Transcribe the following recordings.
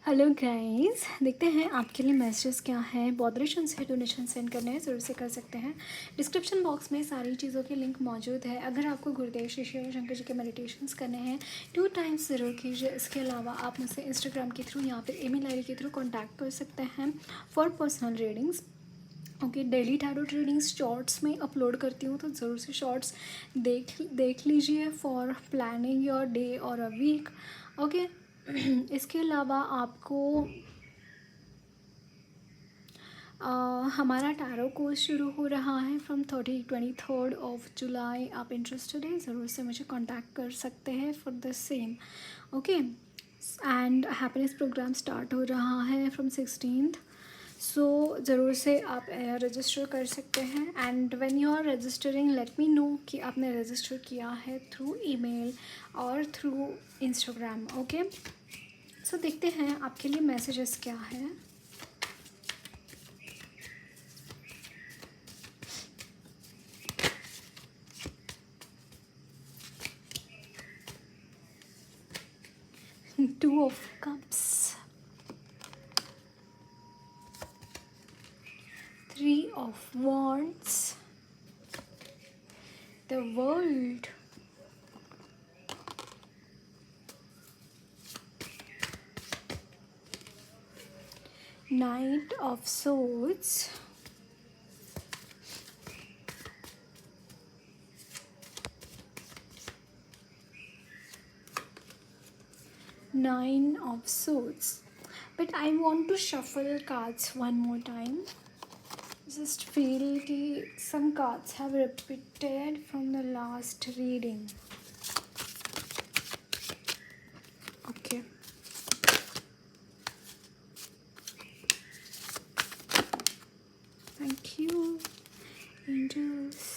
Hello guys, देखते हैं आपके लिए मैसेजेस क्या हैं। बॉदरेशन से डोनेशन सेंड करने हैं, ज़रूर से कर सकते हैं। डिस्क्रिप्शन बॉक्स में सारी चीज़ों के लिंक मौजूद है। अगर आपको गुरुदेव श्री श्री शंकर जी के मेडिटेशंस करने हैं 2 टाइम्स ज़रूर कीजिए। इसके अलावा आप मुझसे इंस्टाग्राम के थ्रू या फिर ईमेल आईडी के थ्रू कॉन्टैक्ट कर सकते हैं for personal readings. Okay, daily tarot readings shorts में अपलोड करती हूँ, तो ज़रूर से शॉर्ट्स देख लीजिए फॉर प्लानिंग योर डे और अ वीक। ओके, इसके अलावा आपको हमारा टैरो कोर्स शुरू हो रहा है फ्रॉम 23 ऑफ जुलाई। आप इंटरेस्टेड हैं, ज़रूर से मुझे कांटेक्ट कर सकते हैं for the same. Okay, and happiness programme start हो रहा है फ्रॉम 16th, सो ज़रूर से आप रजिस्टर कर सकते हैं। And when you are registering let me know कि आपने रजिस्टर किया है थ्रू ईमेल और थ्रू इंस्टाग्राम। ओके, सो देखते हैं आपके लिए मैसेजेस क्या है। Two of Cups, Three of Wands, the World, Knight of Swords, Nine of Swords. But I want to shuffle cards one more time. Just feel कि some cards have repeated from the last reading. Okay. Thank you, angels.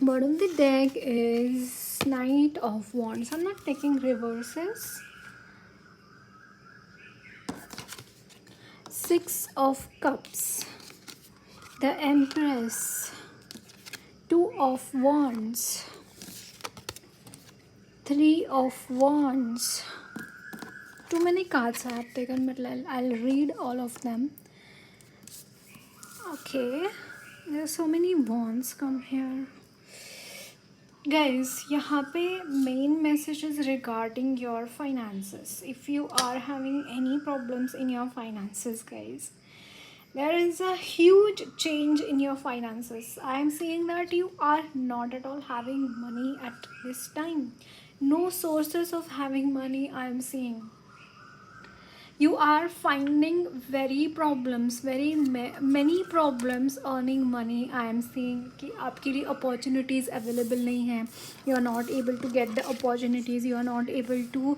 Bottom of the deck is Knight of Wands. I'm not taking reverses. Six of Cups, the Empress, Two of Wands, Three of Wands. Too many cards I have taken, but I'll read all of them. Okay, there are so many wands come here. Guys, यहाँ पे main message is regarding your finances. If you are having any problems in your finances, guys, there is a huge change in your finances. I am seeing that you are not at all having money at this time. No sources of having money I am seeing. You are finding many problems earning money. I am seeing कि आपके लिए opportunities available नहीं हैं. You are not able to get the opportunities. You are not able to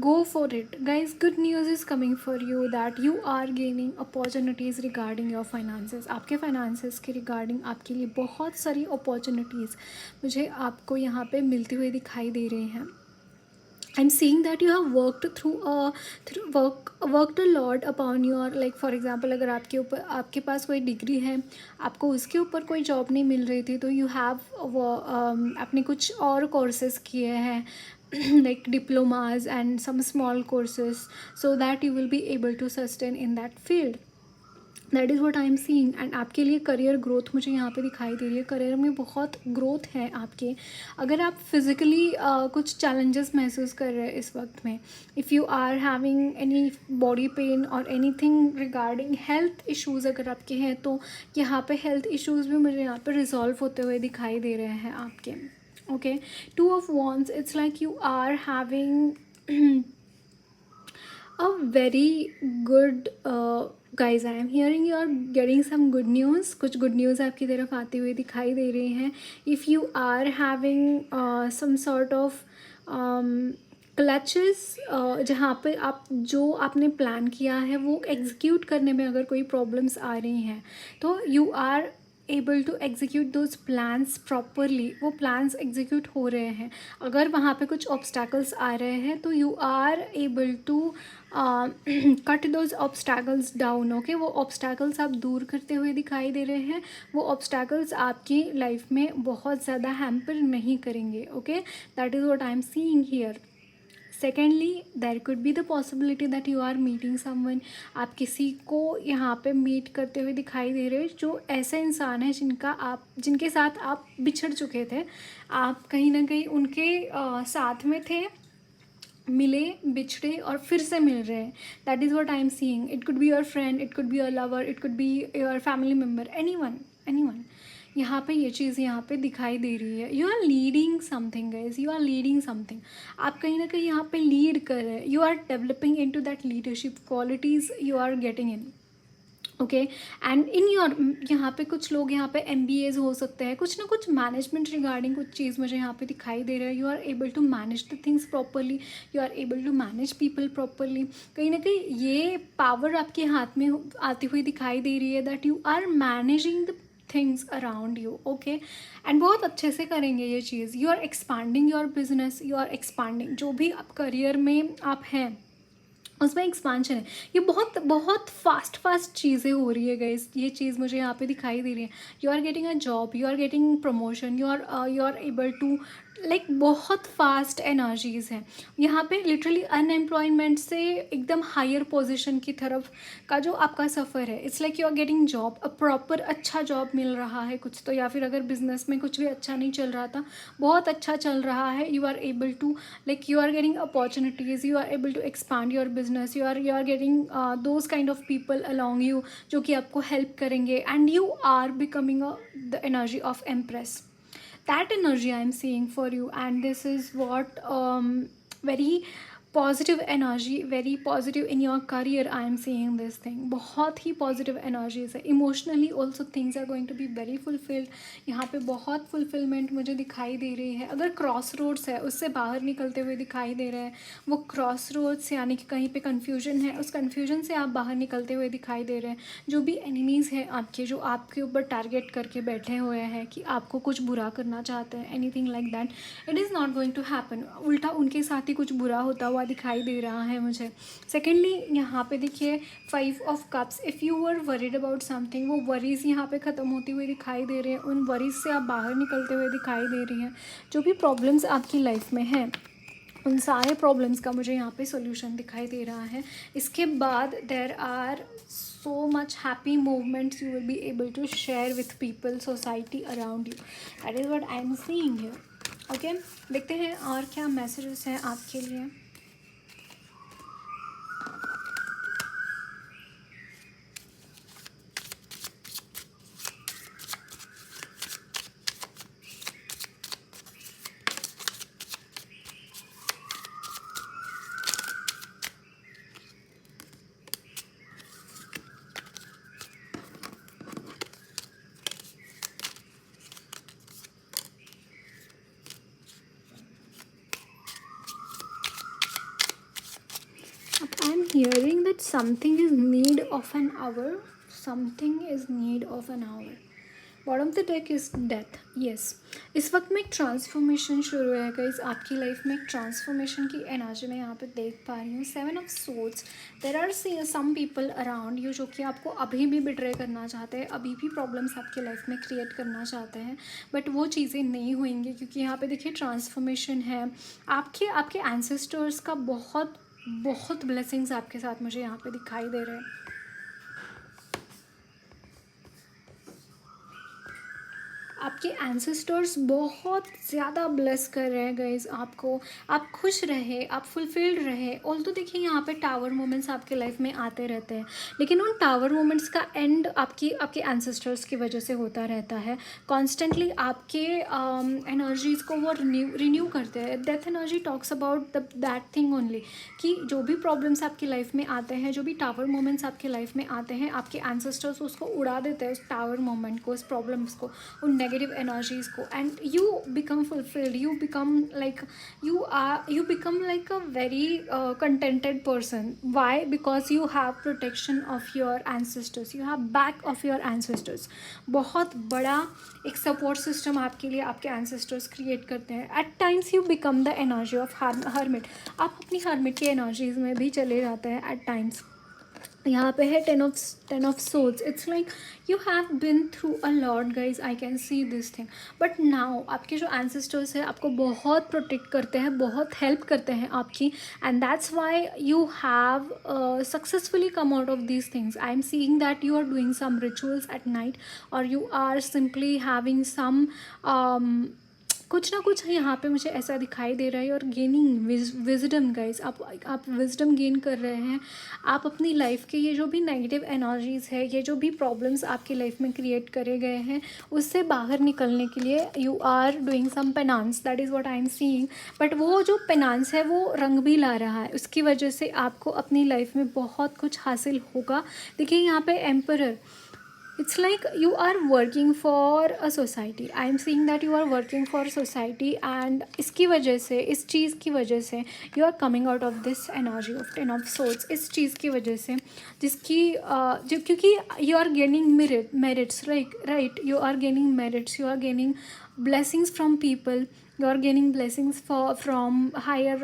go for it. Guys, good news is coming for you that you are gaining opportunities regarding your finances. आपके finances के regarding आपके लिए बहुत सारी opportunities मुझे आपको यहाँ पे मिलती हुई दिखाई दे रही हैं. I'm seeing that you have worked worked a lot upon your, like for example अगर आपके पास कोई डिग्री है, आपको उसके ऊपर कोई जॉब नहीं मिल रही थी, तो you have आपने कुछ और कोर्सेज किए हैं like diplomas and some small courses so that you will be able to sustain in that field. That is what I am seeing. And आपके लिए करियर ग्रोथ मुझे यहाँ पे दिखाई दे रही है. करियर में बहुत ग्रोथ है आपके. अगर आप फिज़िकली कुछ चैलेंजेस महसूस कर रहे हैं इस वक्त में, if you are having any body pain और anything regarding health issues अगर आपके हैं, तो यहाँ पे हेल्थ इश्यूज़ भी मुझे यहाँ पे रिजॉल्व होते हुए दिखाई दे रहे हैं आपके. Okay, two of wands, it's like you are having a very good guys, I am hearing you are getting some good news. कुछ good news आपकी तरफ आती हुई दिखाई दे रही हैं. If you are having some sort of clutches, जहाँ पे आप जो आपने प्लान किया है वो एग्जीक्यूट करने में अगर कोई प्रॉब्लम्स आ रही हैं तो you are able to execute those plans properly, वो प्लान्स एग्जीक्यूट हो रहे हैं। अगर वहाँ पे कुछ ऑब्स्टैकल्स आ रहे हैं तो you are able to cut those obstacles down. Okay, वो ऑब्स्टैकल्स आप दूर करते हुए दिखाई दे रहे हैं, वो ऑब्स्टैकल्स आपकी लाइफ में बहुत ज़्यादा हैम्पर नहीं करेंगे। Okay, that is what I am seeing here. Secondly, there could be the possibility that you are meeting someone, आप किसी को यहाँ पे मीट करते हुए दिखाई दे रहे हो जो ऐसे इंसान है जिनके साथ आप बिछड़ चुके थे, आप कहीं ना कहीं उनके साथ में थे, मिले, बिछड़े और फिर से मिल रहे हैं। That is what I am seeing. It could be your friend, it could be your lover, it could be your family member, any one. यहाँ पे ये चीज़ यहाँ पे दिखाई दे रही है। You are leading something guys, you are leading something. आप कहीं ना कहीं यहाँ पे लीड कर रहे हैं, you are developing into that leadership qualities you are getting in. Okay, and in your, यहाँ पे कुछ लोग यहाँ पे MBAs हो सकते हैं, कुछ ना कुछ मैनेजमेंट रिगार्डिंग कुछ चीज़ मुझे यहाँ पे दिखाई दे रहा है। You are able to manage the things properly, you are able to manage people properly. कहीं ना कहीं ये पावर आपके हाथ में आती हुई दिखाई दे रही है, that you are managing the things around you. Okay, and बहुत अच्छे से करेंगे ये चीज़। You are expanding your business, you are expanding, जो भी आप करियर में आप हैं उसमें एक्सपांशन है। ये बहुत बहुत फास्ट चीज़ें हो रही है गाइस, ये चीज़ मुझे यहाँ पे दिखाई दे रही है। You are getting a job, you are getting promotion, you are able to like बहुत फास्ट एनर्जीज़ हैं यहाँ पे। लिटरली अनएम्प्लॉयमेंट से एकदम हायर पोजीशन की तरफ का जो आपका सफ़र है, it's like you are getting job, a proper अच्छा जॉब मिल रहा है कुछ तो, या फिर अगर बिजनेस में कुछ भी अच्छा नहीं चल रहा था, बहुत अच्छा चल रहा है। You are able to like you are getting opportunities, you are able to expand your business, you are getting those kind of people along you जो कि आपको हेल्प करेंगे, and you are becoming the energy of empress. That energy I'm seeing for you, and this is what very positive energy, very positive in your career I am seeing this thing। बहुत ही positive energies है। Emotionally also things are going to be very fulfilled। यहाँ पे बहुत fulfillment मुझे दिखाई दे रही है। अगर crossroads है उससे बाहर निकलते हुए दिखाई दे रहे हैं, वो crossroads यानी कि कहीं पे confusion है, उस confusion से आप बाहर निकलते हुए दिखाई दे रहे हैं। जो भी enemies हैं आपके, जो आपके ऊपर target करके बैठे हुए हैं कि आपको कुछ बुरा करना चाहते हैं, anything like that, it is not going to happen। उल्टा उनके साथ ही कुछ बुरा होता हुआ दिखाई दे रहा है मुझे। सेकेंडली, यहाँ पे देखिए 5 of cups, if you were worried about something, वो वरीज़ यहाँ पे ख़त्म होती हुई दिखाई दे रहे हैं, उन वरीज़ से आप बाहर निकलते हुए दिखाई दे रही हैं। जो भी प्रॉब्लम्स आपकी लाइफ में हैं उन सारे प्रॉब्लम्स का मुझे यहाँ पे सॉल्यूशन दिखाई दे रहा है। इसके बाद there are so much happy moments you will be able to share with people, society around you। that is what I am seeing here। Okay, देखते हैं और क्या मैसेजेस हैं आपके लिए। I'm hearing that something is need of an hour, something is need of an hour। Bottom of the deck is death. Yes, इस वक्त में एक ट्रांसफॉर्मेशन शुरू है गाइस आपकी लाइफ में। एक ट्रांसफॉर्मेशन की एनर्जी मैं यहाँ पे देख पा रही हूँ। 7 of swords, there are some people around you जो कि आपको अभी भी बिट्रे करना चाहते हैं, अभी भी प्रॉब्लम्स आपकी लाइफ में क्रिएट करना चाहते हैं, बट वो चीज़ें नहीं होंगी क्योंकि यहाँ पे देखिए ट्रांसफॉर्मेशन है। आपके एंसेस्टर्स का बहुत ब्लेसिंग्स आपके साथ मुझे यहाँ पे दिखाई दे रहे हैं। आपके एंसेस्टर्स बहुत ज़्यादा ब्लेस कर रहे हैं गाइज आपको। आप खुश रहे, आप फुलफिल्ड रहे। ऑल तो देखिए यहाँ पे टावर मोमेंट्स आपके लाइफ में आते रहते हैं, लेकिन उन टावर मोमेंट्स का एंड आपके एंसेस्टर्स की वजह से होता रहता है। कॉन्स्टेंटली आपके एनर्जीज़ को वो रिन्यू करते हैं। Death energy talks about that thing only कि जो भी प्रॉब्लम्स आपकी लाइफ में आते हैं, जो भी टावर मोमेंट्स आपकी लाइफ में आते हैं, आपके एंसेस्टर्स उसको उड़ा देते हैं, उस टावर मोमेंट को, उस प्रॉब्लम्स को, उन नेगेटिव एनर्जीज को, and you become fulfilled, you become like a very contented person. Why? Because you have protection of your ancestors, you have back of your ancestors. बहुत बड़ा एक सपोर्ट सिस्टम आपके लिए आपके एंसेस्टर्स क्रिएट करते हैं. At times you become the energy of hermit. आप अपनी हर्मिट की एनर्जीज में भी चले जाते हैं एट टाइम्स. यहाँ पे है ten of souls. It's like you have been through a lot guys, I can see this thing. But now आपके जो एंसेस्टर्स हैं आपको बहुत प्रोटेक्ट करते हैं, बहुत हेल्प करते हैं आपकी, and that's why you have successfully come out of these things. I am seeing that you are doing some rituals at night, और you are simply having some कुछ ना कुछ यहाँ पे मुझे ऐसा दिखाई दे रहा है. और गेनिंग विजडम गाइज, आप विजडम गेन कर रहे हैं. आप अपनी लाइफ के ये जो भी नेगेटिव एनर्जीज़ है, ये जो भी प्रॉब्लम्स आपकी लाइफ में क्रिएट करे गए हैं, उससे बाहर निकलने के लिए you are doing some penance. That is what I am seeing. But वो जो पेनांस है वो रंग भी ला रहा है. उसकी वजह से आपको अपनी लाइफ में बहुत कुछ हासिल होगा. देखिए यहाँ पे emperor, it's like you are working for a society. I am seeing that you are working for society, and इसकी वजह से, इस चीज़ की वजह से you are coming out of this energy of 10 of swords. इस चीज़ की वजह से जिसकी जो, क्योंकि you are gaining merits, right, you are gaining merits, you are gaining blessings from people, you are gaining blessings from higher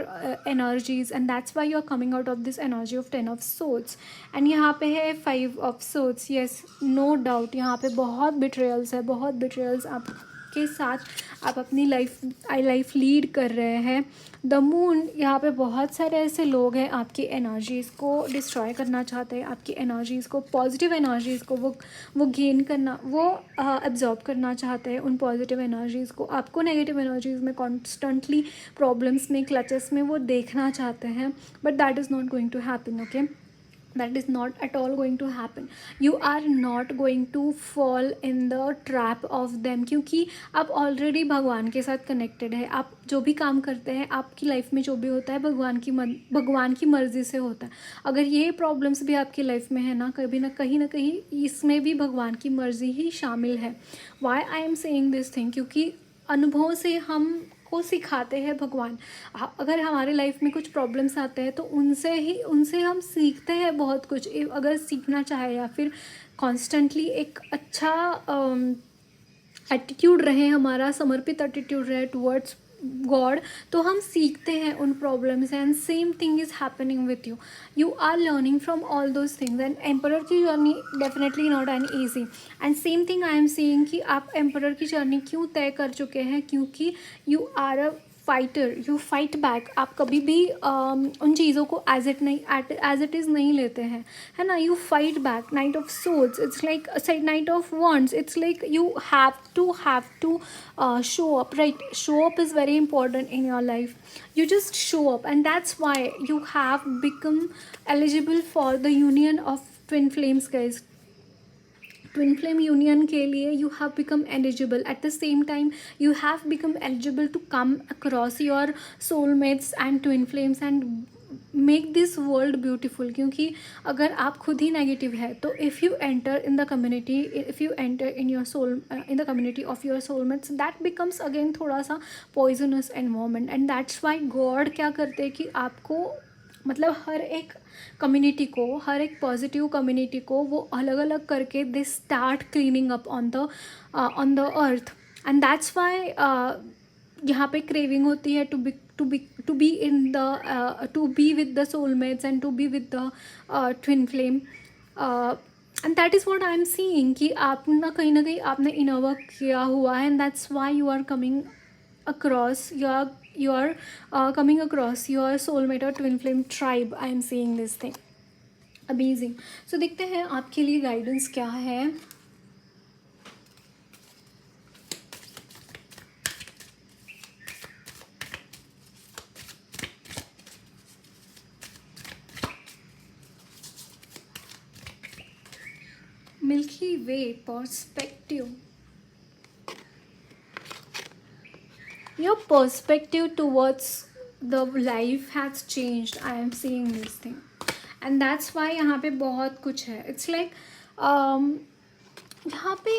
energies, and that's why you are coming out of this energy of 10 of swords. and यहाँ पे है 5 of swords. yes, no doubt यहाँ पे बहुत betrayals है, बहुत betrayals आपके साथ आप अपनी लाइफ लीड कर रहे हैं. द मून, यहाँ पे बहुत सारे ऐसे लोग हैं आपकी एनर्जीज़ को डिस्ट्रॉय करना चाहते हैं, आपकी एनर्जीज़ को, पॉजिटिव एनर्जीज़ को वो गेन करना, वो एब्जॉर्ब करना चाहते हैं उन पॉजिटिव एनर्जीज़ को. आपको नेगेटिव एनर्जीज़ में कॉन्स्टेंटली प्रॉब्लम्स में, क्लचेस में वो देखना चाहते हैं. But that is not going to happen. Okay, that is not at all going to happen. You are not going to fall in the trap of them, क्योंकि आप already भगवान के साथ कनेक्टेड है. आप जो भी काम करते हैं, आपकी लाइफ में जो भी होता है भगवान की मर्ज़ी से होता है. अगर ये प्रॉब्लम्स भी आपकी लाइफ में है ना, कभी ना कहीं इसमें भी भगवान की मर्ज़ी ही शामिल है. Why I am saying this thing, क्योंकि अनुभव से हम को सिखाते हैं भगवान. अगर हमारे लाइफ में कुछ प्रॉब्लम्स आते हैं तो उनसे हम सीखते हैं बहुत कुछ. अगर सीखना चाहे या फिर कॉन्स्टेंटली एक अच्छा एटीट्यूड रहे, हमारा समर्पित एटीट्यूड रहे टुवर्ड्स गॉड, तो हम सीखते हैं उन problems. And same thing is happening with you. You are learning from all those things. And emperor की journey definitely not an easy. And same thing I am seeing कि आप emperor की journey क्यों तय कर चुके हैं, क्योंकि you are a fighter, you fight back. आप कभी भी उन चीज़ों को एज इट इज़ नहीं लेते हैं, है ना. You fight back. Knight of souls, it's like knight of wands. It's like you have to show up, right? Show up is very important in your life. You just show up, and that's why you have become eligible for the union of twin flames, guys. Twin flame union के लिए you have become eligible. At the same time you have become eligible to come across your soulmates and twin flames and make this world beautiful. क्योंकि अगर आप खुद ही negative है तो if you enter in the community, if you enter in your soul, in the community of your soulmates, that becomes again थोड़ा सा poisonous environment. And that's Y God क्या करते हैं कि आपको, मतलब हर एक कम्युनिटी को, हर एक पॉजिटिव कम्युनिटी को वो अलग अलग करके दे start cleaning up on the earth. And that's why यहाँ पे क्रेविंग होती है to be with the soulmates and to be with the twin flame. And that is what I am seeing कि आप ना कहीं आपने इनर वर्क किया हुआ है. And that's why you are coming across coming across your soulmate or twin flame tribe. I am seeing this thing. Amazing. So देखते हैं आपके लिए गाइडेंस क्या है. Milky way perspective. Your perspective towards the life has changed. I am seeing this thing, and that's why यहाँ पे बहुत कुछ है. It's like यहाँ पे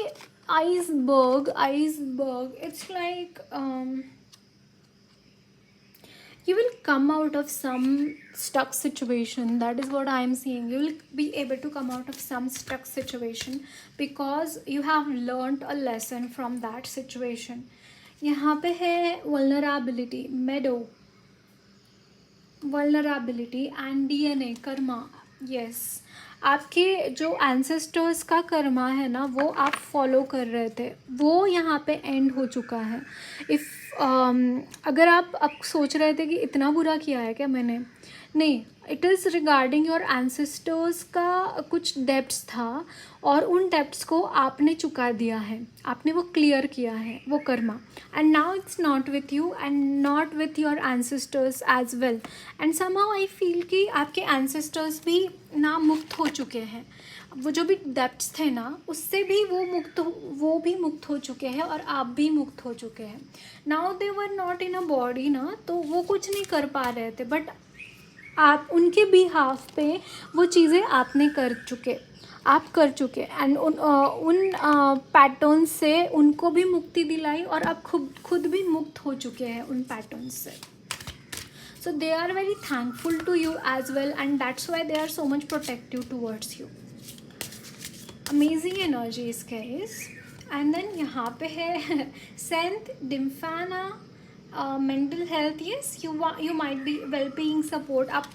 iceberg. It's like you will come out of some stuck situation. That is what I am seeing. You will be able to come out of some stuck situation because you have learned a lesson from that situation. यहाँ पे है vulnerability, meadow, vulnerability and DNA, Karma. Yes, आपके जो ancestors का कर्मा है ना, वो आप फॉलो कर रहे थे, वो यहाँ पे एंड हो चुका है. इफ़ अगर आप अब सोच रहे थे कि इतना बुरा किया है क्या मैंने, नहीं, it is regarding your ancestors का कुछ डेब्ट्स था और उन डेब्ट्स को आपने चुका दिया है, आपने वो क्लियर किया है, वो karma. And now it's not with you and not with your ancestors as well. And somehow I feel कि आपके एंसेस्टर्स भी ना मुक्त हो चुके हैं. वो जो भी डेब्ट्स थे ना, उससे भी वो भी मुक्त हो चुके हैं और आप भी मुक्त हो चुके हैं. Now they were not in a body ना, तो वो कुछ नहीं कर पा रहे थे, बट आप उनके बिहाफ पे वो चीज़ें आपने कर चुके एंड उन पैटर्न से उनको भी मुक्ति दिलाई और आप खुद भी मुक्त हो चुके हैं उन पैटर्न से. So they are very thankful to you as well, and that's why they are so much protective towards you. Amazing energies, guys. And then यहाँ पे है Saint Dymphana, mental health. Yes, you might be well-being support. आप,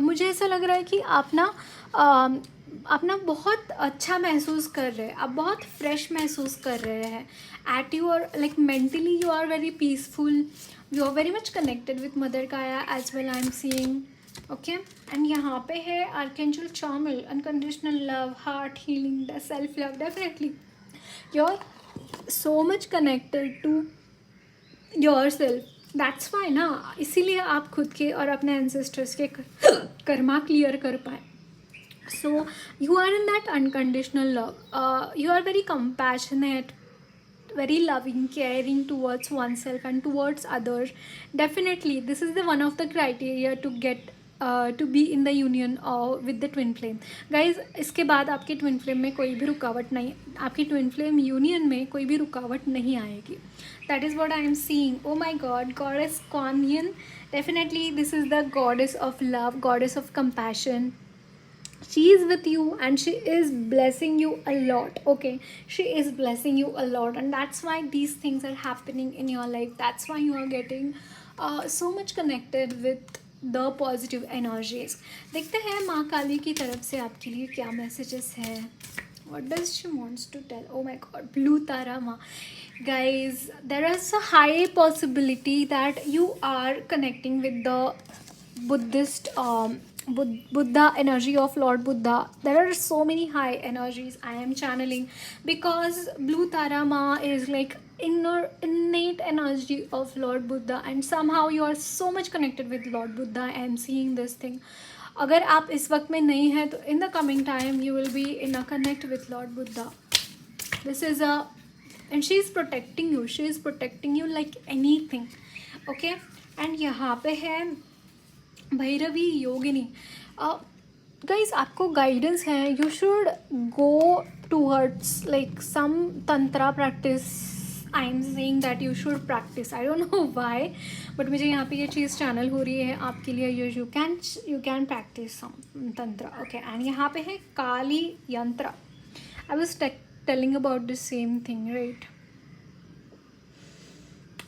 मुझे ऐसा लग रहा है कि आप ना बहुत अच्छा महसूस कर रहे हैं, आप बहुत फ्रेश महसूस कर रहे हैं. At your like mentally you are very peaceful. You are very much connected with Mother Gaia as well, I am seeing. Okay, and यहाँ पे है Archangel Chamuel, unconditional love, heart healing, self love. Definitely you are so much connected to yourself. That's why ना, इसीलिए आप खुद के और अपने ancestors के कर्मा क्लियर कर पाए. So you are in that unconditional love. You are very compassionate, very loving, caring towards oneself and towards others. Definitely this is the one of the criteria to get to be in the union with the twin flame. Guys, इसके बाद आपके twin flame में कोई भी रुकावट नहीं, आपकी twin flame union में कोई भी रुकावट नहीं आएगी. That is what I am seeing. Oh my God, Goddess Kuan Yin. Definitely this is the goddess of love, goddess of compassion. She is with you and she is blessing you a lot. Okay, she is blessing you a lot, and that's why these things are happening in your life. That's why you are getting so much connected with the positive energies. देखते हैं माँ काली की तरफ से आपके लिए क्या messages है. What does she wants to tell? Oh my God, Blue Tara Ma. Guys, there is a high possibility that you are connecting with the Buddhist Buddha energy of Lord Buddha. There are so many high energies I am channeling because Blue Tara Ma is like innate energy of Lord Buddha, and somehow you are so much connected with Lord Buddha. I am seeing this thing. अगर आप इस वक्त में नहीं हैं तो in the coming time you will be in a connect with Lord Buddha. This is a, and she is protecting you. She is protecting you like anything. Okay, and यहाँ पे है भैरवी योगिनी. Guys, आपको गाइडेंस है. You should go towards like some tantra practice. I am saying that you should practice. I don't know why, but मुझे यहाँ पे ये चीज़ channel हो रही है आपके लिए. You can practice some tantra. Okay, and यहाँ पे है काली यंत्र. I was telling about the same thing, right?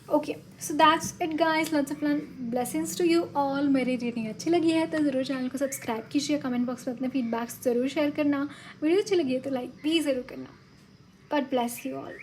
Okay, so that's it guys. Lots of blessings to you all. मेरी रीडिंग अच्छी लगी है तो ज़रूर चैनल को सब्सक्राइब कीजिए. कमेंट बॉक्स में अपने फीडबैक्स ज़रूर शेयर करना. वीडियो अच्छी लगी है तो लाइक भी ज़रूर करना. God bless you all.